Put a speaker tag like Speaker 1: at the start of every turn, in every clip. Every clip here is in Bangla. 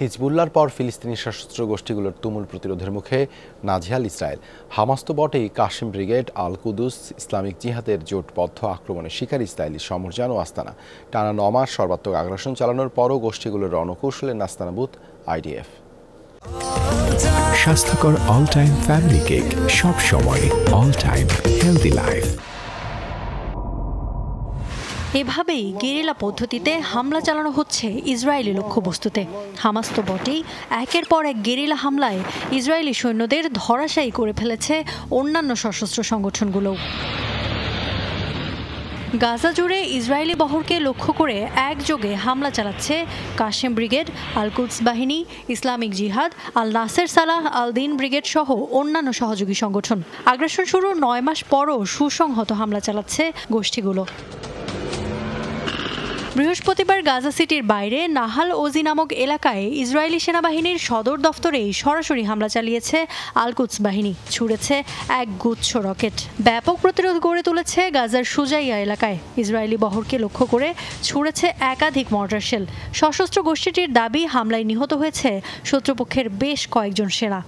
Speaker 1: হিজবুল্লাহর পর ফিলিস্তিনি সশস্ত্র গোষ্ঠীগুলোর তুমুল প্রতিরোধের মুখে নাজেহাল ইসরায়েল। হামাস তো বটেই, কাসিম ব্রিগেড, আল কুদুস, ইসলামিক জিহাদের জোটবদ্ধ আক্রমণের শিকার ইসরায়েলি সমরযান ও আস্তানা। টানা ৯ মাস সর্বাত্মক আগ্রাসন চালানোর পরও গোষ্ঠীগুলোর রণকৌশলের নাস্তানাবুদ আইডিএফ।
Speaker 2: স্বাস্থ্যকর অল টাইম ফ্যামিলি কেক, সব সময় অল টাইম হেলদি লাইফ।
Speaker 3: এভাবেই গেরিলা পদ্ধতিতে হামলা চালানো হচ্ছে ইসরায়েলি লক্ষ্যবস্তুতে। হামাস তো বটেই, একের পর এক গেরিলা হামলায় ইসরায়েলি সৈন্যদের ধরাশায়ী করে ফেলেছে অন্যান্য সশস্ত্র সংগঠনগুলোও। গাজা জুড়ে ইসরায়েলি বহরকে লক্ষ্য করে একযোগে হামলা চালাচ্ছে কাসেম ব্রিগেড, আল কুদস বাহিনী, ইসলামিক জিহাদ, আল নাসের সালাহ আল দিন ব্রিগেড সহ অন্যান্য সহযোগী সংগঠন। আগ্রাসন শুরুর ৯ মাস পরও সুসংহত হামলা চালাচ্ছে গোষ্ঠীগুলো। বৃহস্পতিবার গাজা সিটির বাইরে নাহাল ওজি নামক এলাকায় ইসরায়েলি সেনাবাহিনীর সদর দফতরেই সরাসরি হামলা চালিয়েছে আল কুদস বাহিনী। ছুড়েছে এক গুচ্ছ রকেট। ব্যাপক প্রতিরোধ গড়ে তুলেছে গাজার সুজাইয়া এলাকায়। ইসরায়েলি বহরকে লক্ষ্য করে ছুড়েছে একাধিক মর্টার শেল। সশস্ত্র গোষ্ঠীটির দাবি, হামলায় নিহত হয়েছে শত্রুপক্ষের বেশ কয়েকজন সেনা।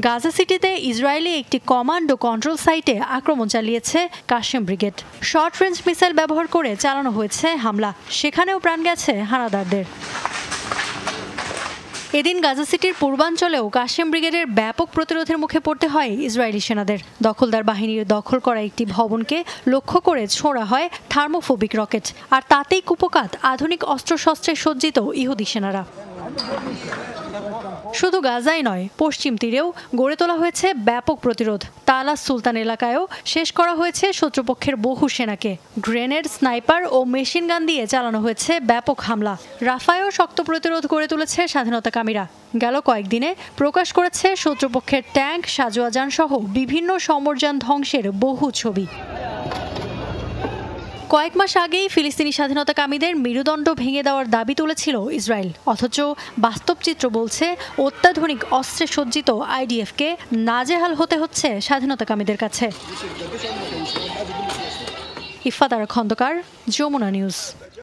Speaker 3: গাজা সিটিতে ইসরায়েলি একটি কমান্ড ও কন্ট্রোল সাইটে আক্রমণ চালিয়েছে Qassam brigade. Short range missile ব্যবহার করে চালানো হয়েছে হামলা। সেখানেও প্রাণ গেছে হানাদারদের। এদিন গাজা সিটির পূর্বাঞ্চলেও কাসেম ব্রিগেডের ব্যাপক প্রতিরোধের মুখে পড়তে হয় ইসরায়েলি সেনাদের। দখলদার বাহিনীর দখল করা একটি ভবনকে লক্ষ্য করে ছোড়া হয় থার্মোফোবিক রকেট, আর তাতেই কুপকাত আধুনিক অস্ত্রশস্ত্রে সজ্জিত ইহুদি সেনারা। শুধু গাজাই নয়, পশ্চিম তীরেও গড়ে তোলা হয়েছে ব্যাপক প্রতিরোধ। তালাস সুলতান এলাকায়ও শেষ করা হয়েছে শত্রুপক্ষের বহু সেনাকে। গ্রেনেড, স্নাইপার ও মেশিন গান দিয়ে চালানো হয়েছে ব্যাপক হামলা। রাফায়ও শক্ত প্রতিরোধ গড়ে তুলেছে স্বাধীনতাকামীরা। গেল কয়েকদিনে প্রকাশ করেছে শত্রুপক্ষের ট্যাঙ্ক, সাজোয়া যান সহ বিভিন্ন সমরযান ধ্বংসের বহু ছবি। কয়েক মাস আগেই ফিলিস্তিনি স্বাধীনতাকামীদের মেরুদণ্ড ভেঙে দেওয়ার দাবি তুলেছিল ইসরায়েল। অথচ বাস্তব চিত্র বলছে, অত্যাধুনিক অস্ত্রে সজ্জিত আইডিএফকে নাজেহাল হতে হচ্ছে স্বাধীনতাকামীদের কাছে। ইফাত আরা খন্দকার, যমুনা নিউজ।